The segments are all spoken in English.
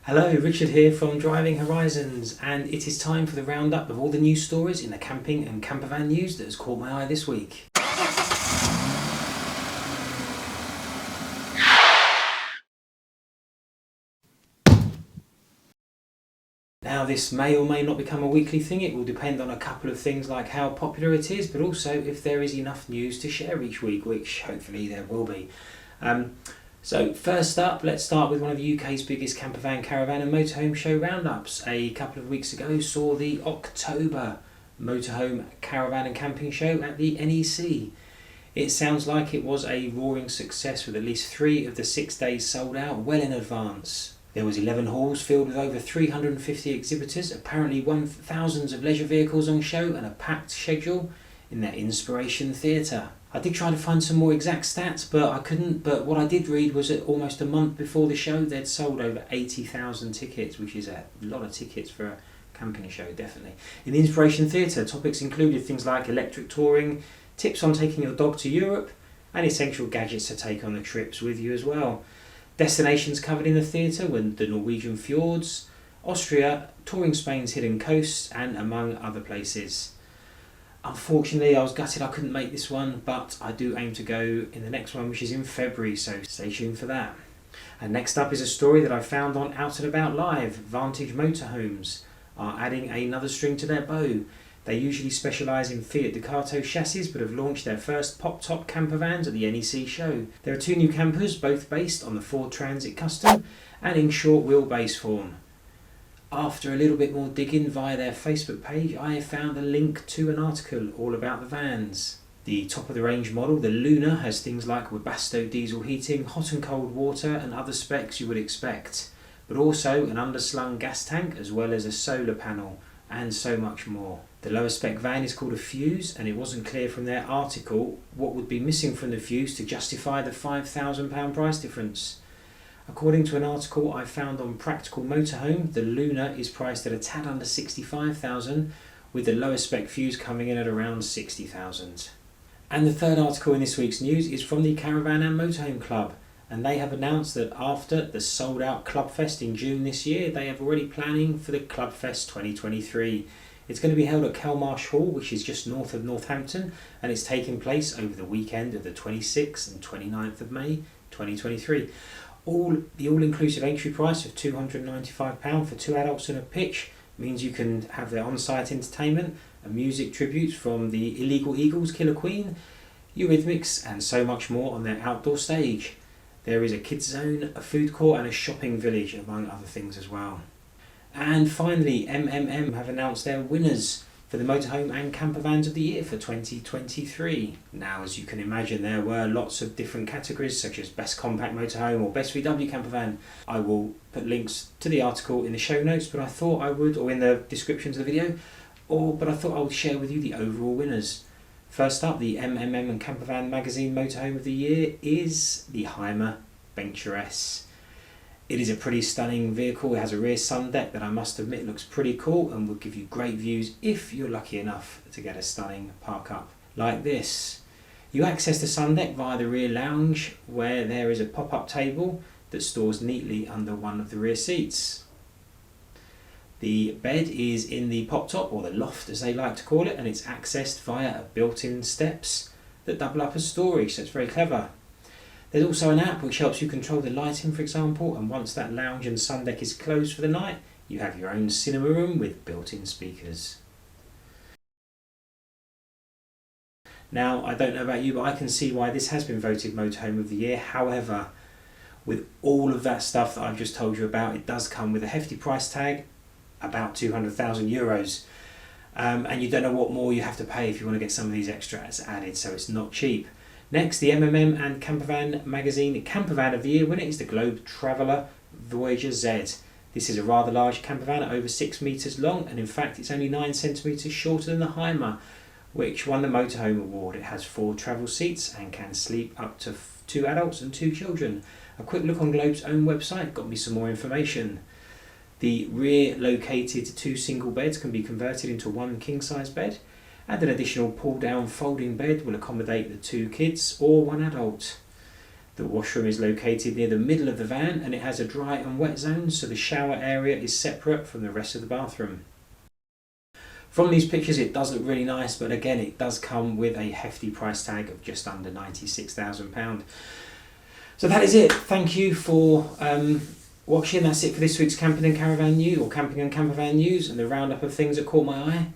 Hello, Richard here from Driving Horizons, and it is time for the roundup of all the news stories in the camping and campervan news that has caught my eye this week. Now, this may or may not become a weekly thing. It will depend on a couple of things like how popular it is, but also if there is enough news to share each week, which hopefully there will be. So first up, let's start with one of the UK's biggest campervan, caravan and motorhome show roundups. A couple of weeks ago saw the October Motorhome Caravan and Camping Show at the NEC. It sounds like it was a roaring success with at least 3 of the 6 days sold out well in advance. There was 11 halls filled with over 350 exhibitors, apparently thousands of leisure vehicles on show and a packed schedule in their Inspiration Theatre. I did try to find some more exact stats, but I couldn't. But what I did read was that almost a month before the show, they'd sold over 80,000 tickets, which is a lot of tickets for a camping show, definitely. In the Inspiration Theatre, topics included things like electric touring, tips on taking your dog to Europe, and essential gadgets to take on the trips with you as well. Destinations covered in the theatre were the Norwegian fjords, Austria, touring Spain's hidden coasts, and among other places. Unfortunately, I was gutted I couldn't make this one, but I do aim to go in the next one, which is in February, so stay tuned for that. And next up is a story that I found on Out and About Live. Vantage Motorhomes are adding another string to their bow. They usually specialise in Fiat Ducato chassis, but have launched their first pop-top camper vans at the NEC show. There are 2 new campers, both based on the Ford Transit Custom and in short wheelbase form. After a little bit more digging via their Facebook page, I have found a link to an article all about the vans. The top of the range model, the Luna, has things like Webasto diesel heating, hot and cold water and other specs you would expect, but also an underslung gas tank as well as a solar panel and so much more. The lower spec van is called a Fuse, and it wasn't clear from their article what would be missing from the Fuse to justify the £5,000 price difference. According to an article I found on Practical Motorhome, the Luna is priced at a tad under $65,000, with the lower spec Fuse coming in at around $60,000. And the third article in this week's news is from the Caravan and Motorhome Club, and they have announced that after the sold out Clubfest in June this year, they are already planning for the Clubfest 2023. It's going to be held at Kelmarsh Hall, which is just north of Northampton, and it's taking place over the weekend of the 26th and 29th of May 2023. The all-inclusive entry price of £295 for 2 adults and a pitch means you can have their on-site entertainment and music tributes from the Illegal Eagles, Killer Queen, Eurythmics and so much more on their outdoor stage. There is a kids zone, a food court and a shopping village among other things as well. And finally, MMM have announced their winners for the Motorhome and Campervans of the Year for 2023. Now, as you can imagine, there were lots of different categories such as Best Compact Motorhome or Best VW Campervan. I will put links to the article in the show notes, but I thought I would, or in the description to the video, but I thought I would share with you the overall winners. First up, the MMM and Campervan Magazine Motorhome of the Year is the Heimer Venture S. It is a pretty stunning vehicle. It has a rear sun deck that I must admit looks pretty cool and will give you great views if you're lucky enough to get a stunning park up like this. You access the sun deck via the rear lounge, where there is a pop-up table that stores neatly under one of the rear seats. The bed is in the pop top, or the loft as they like to call it, and it's accessed via built-in steps that double up as storage, so it's very clever. There's also an app which helps you control the lighting, for example, and once that lounge and sun deck is closed for the night, you have your own cinema room with built-in speakers. Now, I don't know about you, but I can see why this has been voted Motorhome of the Year. However, with all of that stuff that I've just told you about, it does come with a hefty price tag, about €200,000. And you don't know what more you have to pay if you want to get some of these extras added, so it's not cheap. Next, the MMM and Campervan Magazine Campervan of the Year winner is the Globe Traveller Voyager Zed. This is a rather large campervan at over 6 metres long, and in fact it's only 9 centimetres shorter than the Heimer, which won the Motorhome Award. It has 4 travel seats and can sleep up to 2 adults and 2 children. A quick look on Globe's own website got me some more information. The rear located 2 single beds can be converted into 1 king-size bed, and an additional pull-down folding bed will accommodate the 2 kids or 1 adult. The washroom is located near the middle of the van and it has a dry and wet zone, so the shower area is separate from the rest of the bathroom. From these pictures it does look really nice, but again it does come with a hefty price tag of just under £96,000. So that is it. Thank you for watching. That's it for this week's Camping and Caravan News, or Camping and Campervan News, and the roundup of things that caught my eye.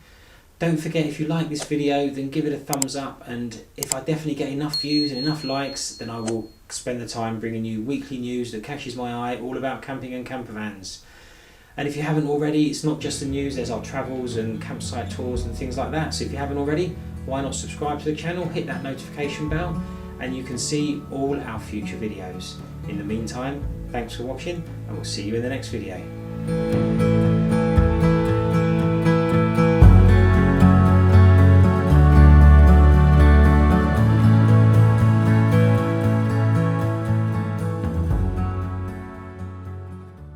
Don't forget, if you like this video, then give it a thumbs up, and if I definitely get enough views and enough likes, then I will spend the time bringing you weekly news that catches my eye, all about camping and campervans. And if you haven't already, it's not just the news, there's our travels and campsite tours and things like that. So if you haven't already, why not subscribe to the channel, hit that notification bell, and you can see all our future videos. In the meantime, thanks for watching, and we'll see you in the next video.